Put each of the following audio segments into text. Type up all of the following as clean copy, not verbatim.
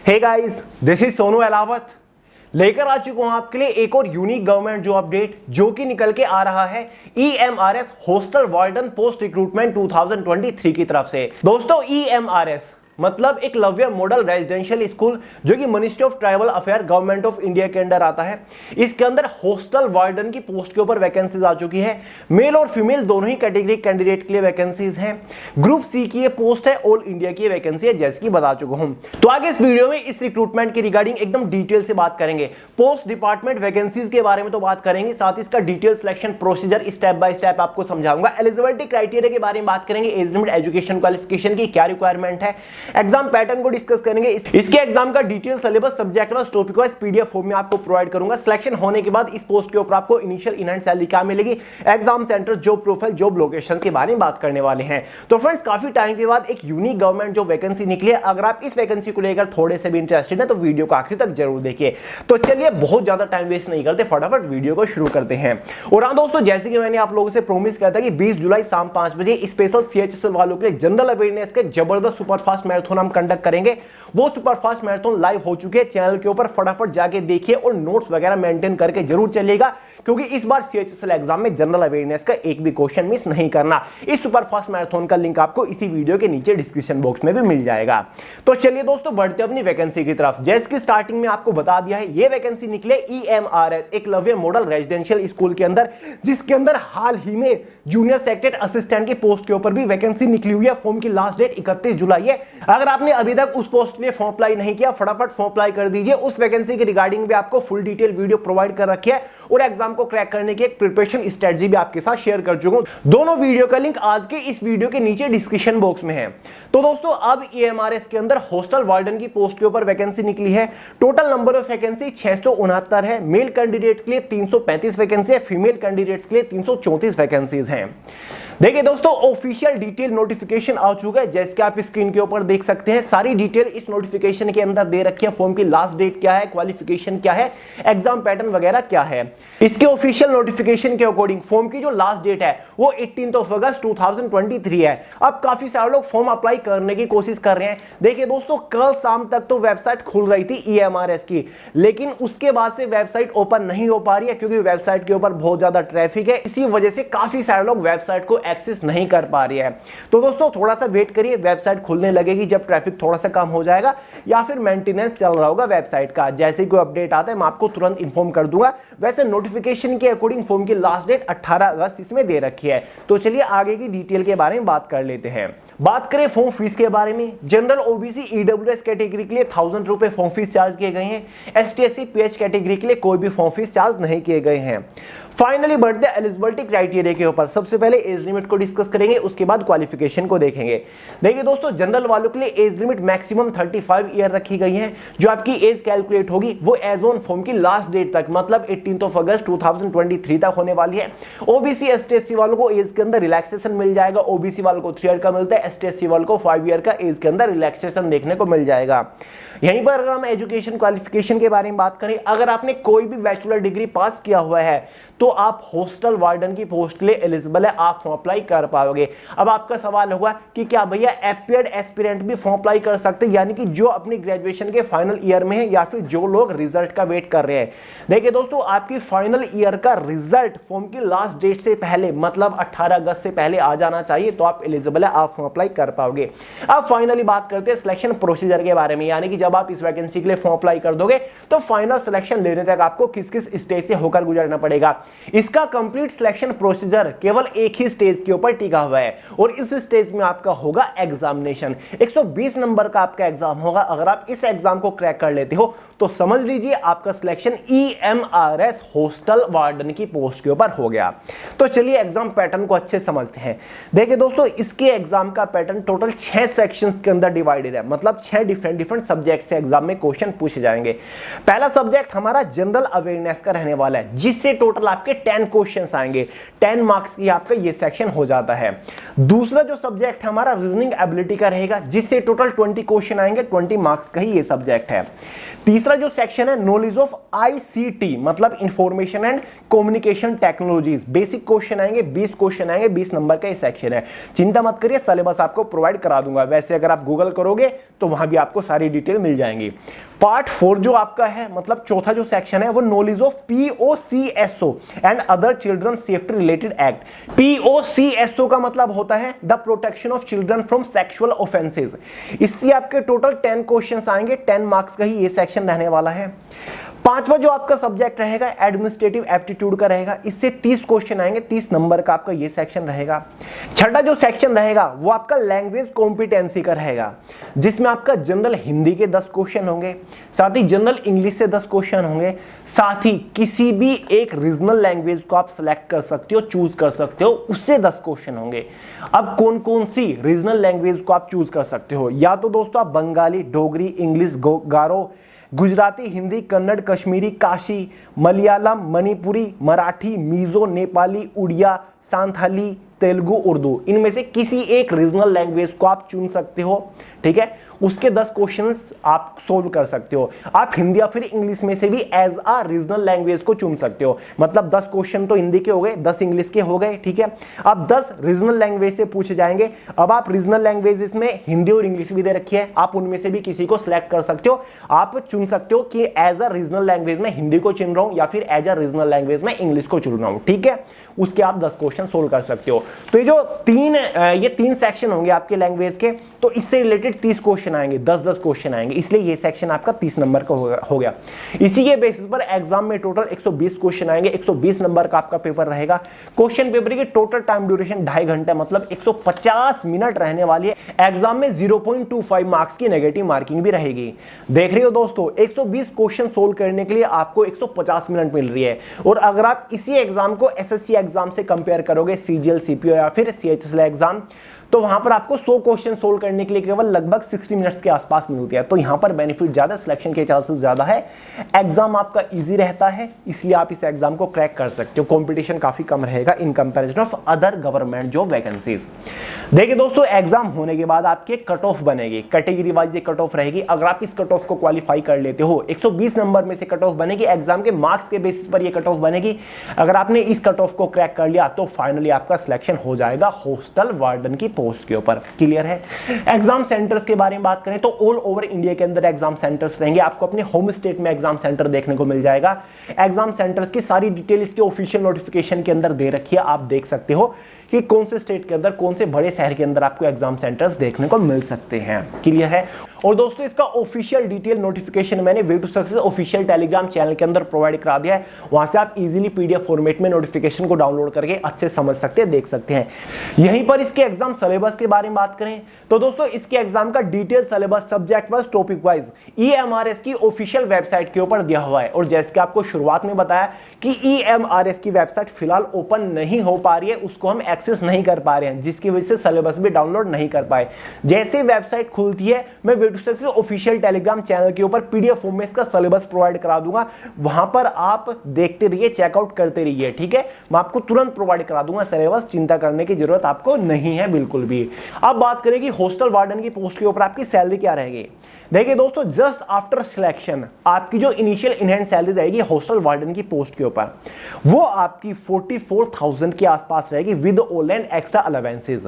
Hey guys, this is Sonu Alawat लेकर आ चुका हूं आपके लिए एक और यूनिक गवर्नमेंट जॉब अपडेट जो कि निकल के आ रहा है EMRS hostel warden post recruitment 2023 की तरफ से। दोस्तों EMRS मतलब एकलव्य मॉडल रेजिडेंशियल स्कूल जो कि ministry of tribal affair government of India के अंडर आता है। इसके अंदर हॉस्टल वार्डन की पोस्ट के ऊपर वैकेंसीज आ चुकी है। मेल और फीमेल दोनों ही कैटेगरी कैंडिडेट के लिए वैकेंसीज हैं। ग्रुप सी की ये पोस्ट है, ऑल इंडिया की वैकेंसी है जैसे कि बता चुका हूं। तो आगे इस वीडियो में इस रिक्रूटमेंट की रिगार्डिंग एकदम डिटेल से बात करेंगे। पोस्ट डिपार्टमेंट वैकेंसीज के बारे में तो बात करेंगे, साथ ही इसका detail selection procedure step by step आपको समझाऊंगा। एलिजिबिलिटी क्राइटेरिया के बारे में बात करेंगे, एज लिमिट, एजुकेशन क्वालिफिकेशन की क्या रिक्वायरमेंट है, एग्जाम पैटर्न को डिस्कस करेंगे। इसके एग्जाम का detail syllabus subject wise topic wise PDF form में आपको प्रोवाइड करूंगा। सिलेक्शन होने के बाद इस पोस्ट के ऊपर आपको इनिशियल इन हैंड सैलरी क्या मिलेगी, exam centre, job profile, job location के बारे में बात करने वाले हैं। तो फ्रेंड्स काफी टाइम के बाद एक यूनिक गवर्नमेंट जॉब वैकेंसी निकली है। अगर आप इस वैकेंसी को लेकर थोड़े से भी इंटरेस्टेड हैं तो वीडियो को आखिर तक जरूर देखिए। तो चलिए बहुत ज्यादा टाइम वेस्ट नहीं करते, फटाफट वीडियो को शुरू करते हैं। और हाँ दोस्तों, जैसे कि मैंने आप लोगों से प्रॉमिस किया था कि 20 जुलाई शाम 5 बजे स्पेशल CHSL वालों के लिए जनरल अवेयरनेस के जबरदस्त सुपरफास्ट मैराथन हम कंडक्ट करेंगे। वो सुपरफास्ट मैराथन लाइव हो चुके हैं चैनल के ऊपर, फटाफट जाके देखिए और नोट्स वगैरह मेंटेन करके जरूर चलिएगा क्योंकि इस बार CHSL एग्जाम में जनरल अवेयरनेस का एक भी क्वेश्चन मिस नहीं करना। इस सुपरफास्ट मैराथन का लिंक आपको इसी वीडियो के नीचे डिस्क्रिप्शन बॉक्स में भी मिल जाएगा। तो चलिए दोस्तों बढ़ते अपनी वैकेंसी की तरफ। जैसे कि स्टार्टिंग में आपको बता दिया है, ये वैकेंसी निकले EMRS Eklavya model residential school के अंदर, जिसके अंदर हाल ही में जूनियर सेक्रेटरी असिस्टेंट की पोस्ट के ऊपर भी वैकेंसी निकली हुई है। फॉर्म की लास्ट डेट 31 जुलाई है। अगर आपने अभी तक उस पोस्ट के लिए फॉर्म अप्लाई नहीं किया, फटाफट फॉर्म अप्लाई कर दीजिए। उस वैकेंसी के रिगार्डिंग भी आपको फुल डिटेल वीडियो प्रोवाइड कर रखी है और एग्जाम को क्रैक करने की एक प्रिपरेशन स्ट्रेटजी भी आपके साथ शेयर कर चुका हूं। दोनों वीडियो का लिंक आज के इस वीडियो के नीचे डिस्क्रिप्शन बॉक्स में है। तो दोस्तों अब EMRS के अंदर हॉस्टल वार्डन की पोस्ट के ऊपर वैकेंसी निकली है। टोटल नंबर ऑफ वैकेंसी 669 है। मेल कैंडिडेट के लिए 335 वैकेंसी है, फीमेल कैंडिडेट्स के लिए 334 वैकेंसीज हैं। देखिए दोस्तों, ऑफिशियल डिटेल नोटिफिकेशन आ चुका है जैसे कि आप स्क्रीन के ऊपर देख सकते हैं। सारी डिटेल इस नोटिफिकेशन के अंदर दे रखी है। फॉर्म की लास्ट डेट क्या है, क्वालिफिकेशन क्या है, एग्जाम पैटर्न वगैरह क्या है। इसके ऑफिशियल नोटिफिकेशन के अकॉर्डिंग फॉर्म की जो लास्ट डेट है वो 18 अगस्त 2023 है। अब काफी सारे लोग फॉर्म अप्लाई करने की कोशिश कर रहे हैं। देखिए दोस्तों, कल शाम तक तो वेबसाइट खुल रही थी EMRS की, लेकिन उसके बाद से वेबसाइट ओपन नहीं हो पा रही है क्योंकि वेबसाइट के ऊपर बहुत ज्यादा ट्रैफिक है। इसी वजह से काफी सारे लोग वेबसाइट को एक्सेस नहीं कर पा रही है। तो दोस्तों थोड़ा सा वेट करिए, वेबसाइट खुलने लगेगी जब ट्रैफिक थोड़ा सा कम हो जाएगा या फिर मेंटेनेंस चल रहा होगा वेबसाइट का। जैसे कोई अपडेट आता है मैं आपको तुरंत इन्फॉर्म कर दूंगा। वैसे नोटिफिकेशन के अकॉर्डिंग फॉर्म की लास्ट डेट 18 अगस्त इसमें दे रखी है। तो चलिए आगे की डिटेल के बारे में बात कर लेते हैं। बात करें फॉर्म फीस के बारे में, जनरल OBC EWS कैटेगरी के लिए 1000 रुपए फॉर्म फीस चार्ज किए गए हैं। ST SC PH कैटेगरी के लिए कोई भी फॉर्म फीस चार्ज नहीं किए गए हैं। फाइनली बढ़ते एलिजिबिलिटी क्राइटेरिया के ऊपर। सबसे पहले एज लिमिट को डिस्कस करेंगे, उसके बाद क्वालिफिकेशन को देखेंगे। देखिए दोस्तों, जनरल वालों के लिए एज लिमिट मैक्सिमम 35 ईयर रखी गई है। जो आपकी एज कैलकुलेट होगी वो एज ऑन फॉर्म की लास्ट डेट तक मतलब 18 अगस्त 2023 तक होने वाली है। OBC ST SC वालों को एज के अंदर रिलैक्सेशन मिल जाएगा। OBC वालों को 3 ईयर का मिलता है, ST SC वालों को 5 ईयर का एज के अंदर रिलैक्सेशन देखने को मिल जाएगा। यहीं पर अगर हम एजुकेशन क्वालिफिकेशन के बारे में बात करें, अगर आपने कोई भी बैचलर डिग्री पास किया हुआ है तो आप हॉस्टल वार्डन की पोस्ट के लिए एलिजिबल है, आप फॉर्म अप्लाई कर पाओगे। अब आपका सवाल होगा कि क्या भैया एपियर्ड एस्पिरेंट भी फॉर्म अप्लाई कर सकते हैं, यानी कि जो अपनी ग्रेजुएशन के फाइनल ईयर में है या फिर जो लोग रिजल्ट का वेट कर रहे हैं। देखिए दोस्तों, आपकी फाइनल ईयर का रिजल्ट फॉर्म की लास्ट डेट से पहले मतलब 18 अगस्त से पहले आ जाना चाहिए, तो आप एलिजिबल है, आप फॉर्म अप्लाई कर पाओगे। अब फाइनली बात करते हैं सिलेक्शन प्रोसीजर के बारे में, यानी कि जब आप इस वैकेंसी के लिए फॉर्म अप्लाई कर दोगे तो फाइनल सिलेक्शन लेने तक आपको किस किस स्टेज से होकर गुजरना पड़ेगा। इसका कंप्लीट सिलेक्शन प्रोसीजर केवल एक ही स्टेज के ऊपर टिका हुआ है और इस स्टेज में आपका होगा एग्जामिनेशन। 120 नंबर का आपका एग्जाम होगा। अगर आप इस एग्जाम को क्रैक कर लेते हो तो समझ लीजिए आपका सिलेक्शन EMRS हॉस्टल वार्डन की पोस्ट के ऊपर हो गया। तो चलिए एग्जाम पैटर्न को अच्छे समझते हैं। देखिए दोस्तों, इसके एग्जाम का पैटर्न टोटल 6 सेक्शंस के अंदर डिवाइडेड है, मतलब 6 डिफरेंट सब्जेक्ट से एग्जाम में क्वेश्चन पूछे जाएंगे। पहला सब्जेक्ट हमारा जनरल अवेयरनेस का रहने वाला है, जिससे टोटल आपके 10 क्वेश्चंस आएंगे, 10 मार्क्स की आपका ये सेक्शन हो जाता है। दूसरा जो सब्जेक्ट है हमारा रीजनिंग एबिलिटी का रहेगा, जिससे टोटल 20 क्वेश्चन आएंगे, 20 मार्क्स का ही ये सब्जेक्ट है। तीसरा जो सेक्शन है नॉलेज ऑफ आईसीटी मतलब information and communication technologies, basic question आएंगे, 20 क्वेश्चन आएंगे, 20 नंबर का ये सेक्शन है। चिंता मत करिए, सिलेबस आपको प्रोवाइड करा दूंगा, वैसे अगर आप गूगल करोगे तो वहां भी आपको सारी डिटेल मिल जाएंगी। पार्ट 4 जो आपका है मतलब चौथा जो सेक्शन है वो knowledge of POCSO and other children safety related act. POCSO का मतलब होता है the protection of children from sexual offences. इससे आपके टोटल 10 क्वेश्चंस आएंगे, 10 मार्क्स का ही ये सेक्शन रहने वाला है। पांचवा जो आपका सब्जेक्ट रहेगा एडमिनिस्ट्रेटिव एप्टीट्यूड का रहेगा, इससे 30 क्वेश्चन आएंगे, 30 नंबर का आपका ये सेक्शन रहेगा। छठा जो सेक्शन रहेगा वो आपका लैंग्वेज कॉम्पिटेंसी का रहेगा, जिसमें आपका जनरल हिंदी के 10 क्वेश्चन होंगे, साथ ही जनरल इंग्लिश से 10 क्वेश्चन होंगे, साथ ही किसी भी एक रीजनल लैंग्वेज को आप सिलेक्ट कर सकते हो, चूज कर सकते हो, उससे 10 क्वेश्चन होंगे। अब कौन कौन सी रीजनल लैंग्वेज को आप चूज कर सकते हो, या तो दोस्तों आप बंगाली, डोगरी, इंग्लिश, गारो, गुजराती, हिंदी, कन्नड़, कश्मीरी, काशी, मलयालम, मणिपुरी, मराठी, मिजो, नेपाली, उड़िया, सांथाली, तेलुगु, उर्दू, इनमें से किसी एक रीजनल लैंग्वेज को आप चुन सकते हो। ठीक है, उसके 10 क्वेश्चंस आप सोल्व कर सकते हो। आप हिंदी या फिर इंग्लिश में से भी एज अ रीजनल लैंग्वेज को चुन सकते हो, मतलब 10 क्वेश्चन तो हिंदी के हो गए, 10 इंग्लिश के हो गए। ठीक है, अब 10 रीजनल लैंग्वेज से पूछे जाएंगे। अब आप रीजनल लैंग्वेजेस में हिंदी और इंग्लिश भी दे रखी है, आप उनमें से भी किसी को सिलेक्ट कर सकते हो। आप चुन सकते हो कि एज अ रीजनल लैंग्वेज में हिंदी को चुन रहा हूं या फिर एज अ रीजनल लैंग्वेज में इंग्लिश को चुन रहा हूं। ठीक है, उसके आप 10 क्वेश्चन सोल्व कर सकते हो। तो ये जो तीन सेक्शन होंगे आपके लैंग्वेज के, तो इससे रिलेटेड 30 क्वेश्चन आएंगे, 10-10 क्वेश्चन आएंगे, इसलिए ये सेक्शन आपका 30 नंबर का हो गया। इसी के बेसिस पर एग्जाम में टोटल 120 क्वेश्चन आएंगे, 120 नंबर का आपका पेपर रहेगा। क्वेश्चन पेपर की टोटल टाइम ड्यूरेशन 2.5 घंटे मतलब 150 मिनट रहने वाली है। एग्जाम में 0.25 मार्क्स की नेगेटिव मार्किंग भी रहेगी। देख रहे हो दोस्तों, 120 क्वेश्चन सोल्व करने के लिए आपको 150 मिनट मिल रही है। और अगर आप इसी एग्जाम को एसएससी एग्जाम से कंपेयर करोगे, सीजीएल, सीपीओ या फिर सीएचएसएल एग्जाम, तो वहां पर आपको 100 क्वेश्चन सोल्व करने के लिए केवल लगभग 60 मिनट्स के आसपास मिलती है। तो यहां पर बेनिफिट ज्यादा, सिलेक्शन के चांसेस ज्यादा है, एग्जाम आपका इजी रहता है, इसलिए आप इस एग्जाम को क्रैक कर सकते हो। कंपटीशन काफी कम रहेगा in comparison of other government job vacancies. देखिए दोस्तों, एग्जाम होने के बाद आपके कट ऑफ बनेगी, कैटेगरी वाइज ये कट ऑफ रहेगी। अगर आप इस कट ऑफ को क्वालिफाई कर लेते हो, 120 नंबर में से कट ऑफ बनेगी, एग्जाम के मार्क्स के बेसिस पर ये कट ऑफ बनेगी। अगर आपने इस कट ऑफ को क्रैक कर लिया तो फाइनली आपका सिलेक्शन हो जाएगा हॉस्टल वार्डन की पोस्ट के ऊपर। क्लियर है। एग्जाम सेंटर्स के बारे में बात करें तो ऑल ओवर इंडिया के अंदर एग्जाम सेंटर्स रहेंगे। आपको अपने होम स्टेट में एग्जाम सेंटर देखने को मिल जाएगा। एग्जाम सेंटर्स की सारी डिटेल इसके ऑफिशियल नोटिफिकेशन के अंदर दे रखी है, आप देख सकते हो कि कौन से स्टेट के अंदर, कौन से बड़े शहर के अंदर आपको एग्जाम सेंटर्स देखने को मिल सकते हैं। क्लियर है। और दोस्तों, इसका ऑफिशियल डिटेल नोटिफिकेशन मैंने way to success official telegram channel के अंदर प्रोवाइड करा दिया है। वहां से आप इजीली पीडीएफ फॉर्मेट में नोटिफिकेशन को डाउनलोड करके अच्छे समझ सकते हैं, देख सकते हैं। यहीं पर इसके एग्जाम सिलेबस के बारे में बात करें तो दोस्तों, इसके एग्जाम का detail syllabus subject wise, topic wise EMRS की ऑफिशियल वेबसाइट के ऊपर दिया हुआ है। और जैसे कि आपको शुरुआत में बताया कि ईएमआरएस की वेबसाइट फिलहाल ओपन नहीं हो पा रही है, उसको हम एक्सेस नहीं कर पा रहे हैं, जिसकी वजह से सिलेबस भी डाउनलोड नहीं कर पाए। जैसे वेबसाइट खुलती है, मैं way to success official telegram channel के ऊपर पीडीएफ फॉर्म में इसका सिलेबस प्रोवाइड करा दूंगा। वहां पर आप देखते रहिए, चेकआउट करते रहिए। ठीक है, मैं आपको तुरंत प्रोवाइड करा दूंगा सिलेबस, चिंता करने की जरूरत आपको नहीं है बिल्कुल भी। अब बात करें कि हॉस्टल वार्डन की पोस्ट के ऊपर आपकी सैलरी क्या रहेगी। देखिए दोस्तों, जस्ट आफ्टर सिलेक्शन आपकी जो इनिशियल इन हैंड सैलरी रहेगी हॉस्टल वार्डन की पोस्ट के ऊपर, वो आपकी 44,000 के आसपास रहेगी with all and extra allowances.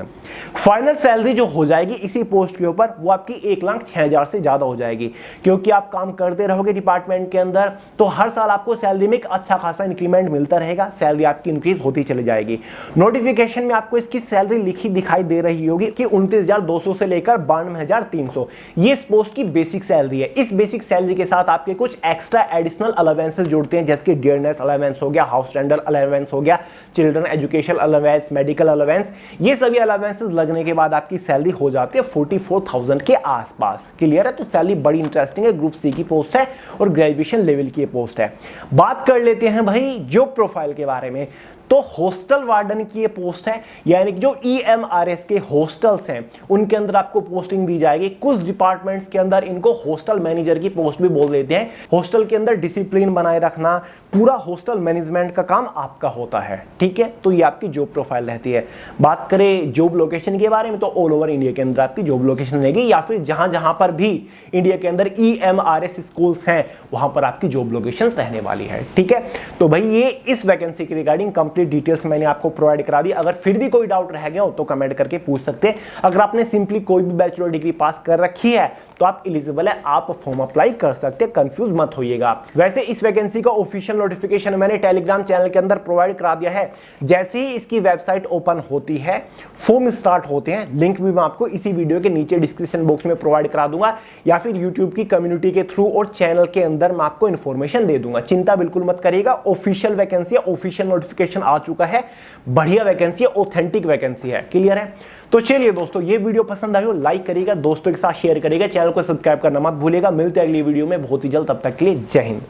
Final salary जो हो जाएगी इसी पोस्ट के ऊपर, वो आपकी 1,06,000 से ज्यादा हो जाएगी। क्योंकि आप काम करते रहोगे डिपार्टमेंट के अंदर, तो हर साल आपको सैलरी में एक अच्छा खासा इंक्रीमेंट मिलता रहेगा, सैलरी आपकी इंक्रीज होती चली जाएगी। नोटिफिकेशन में आपको इसकी सैलरी लिखी दिखाई दे रही होगी कि 29,200 से लेकर 92,300 ये इस पोस्ट की बेसिक सैलरी है। इस बेसिक सैलरी के साथ आपके कुछ एक्स्ट्रा एडिशनल अलावेंसेस जुड़ते हैं, जैसे कि डियरनेस अलावेंस हो गया, हाउस रेंटल अलावेंस हो गया, children education allowance, medical allowance. ये सभी अलावेंसेस लगने के बाद आपकी सैलरी हो जाती है 44,000 के आसपास। क्लियर है। तो सैलरी बड़ी इंटरेस्टिंग है, ग्रुप सी की पोस्ट है और ग्रेजुएशन लेवल की पोस्ट है। बात कर लेते हैं भाई जॉब प्रोफाइल के बारे में। तो हॉस्टल वार्डन की ये पोस्ट है, यानी कि जो EMRS के हॉस्टल्स हैं उनके अंदर आपको पोस्टिंग दी जाएगी। कुछ डिपार्टमेंट्स के अंदर इनको हॉस्टल मैनेजर की पोस्ट भी बोल देते हैं। हॉस्टल के अंदर डिसिप्लिन बनाए रखना, पूरा हॉस्टल मैनेजमेंट का काम आपका होता है, ठीक है। तो ये आपकी जॉब प्रोफाइल रहती है। बात करें जॉब लोकेशन के बारे में तो ऑल ओवर इंडिया के अंदर आपकी जॉब लोकेशन रहेगी, या फिर जहां जहां पर भी इंडिया के अंदर EMRS स्कूल्स हैं वहां पर आपकी जॉब लोकेशन रहने वाली है, ठीक है। तो भाई ये इस वैकेंसी के रिगार्डिंग कंप्लीट डिटेल्स मैंने आपको प्रोवाइड करा दी। अगर फिर भी कोई डाउट रह गया हो तो कमेंट करके पूछ सकते हैं। अगर आपने सिंपली कोई भी बैचलर डिग्री पास कर रखी है तो आप एलिजिबल है, आप फॉर्म अप्लाई कर सकते हैं, कंफ्यूज मत होइएगा। वैसे इस वैकेंसी का ऑफिशियल नोटिफिकेशन मैंने टेलीग्राम चैनल के अंदर प्रोवाइड करा दिया है। जैसे ही इसकी वेबसाइट ओपन होती है, फॉर्म स्टार्ट होते हैं, लिंक भी मैं आपको इसी वीडियो के नीचे डिस्क्रिप्शन बॉक्स में प्रोवाइड करा दूंगा, या फिर यूट्यूब की कम्युनिटी के थ्रू और चैनल के अंदर मैं आपको इन्फॉर्मेशन दे दूंगा। चिंता बिल्कुल मत करिएगा, ऑफिशियल वैकेंसी है, ऑफिशियल नोटिफिकेशन आ चुका है, बढ़िया वैकेंसी है, ऑथेंटिक वैकेंसी है। क्लियर है? तो चलिए दोस्तों, ये वीडियो पसंद आई हो लाइक करिएगा, दोस्तों के साथ शेयर करिएगा, चैनल को सब्सक्राइब करना मत भूलिएगा। मिलते हैं अगली वीडियो में बहुत ही जल्द, तब तक के लिए जय हिंद।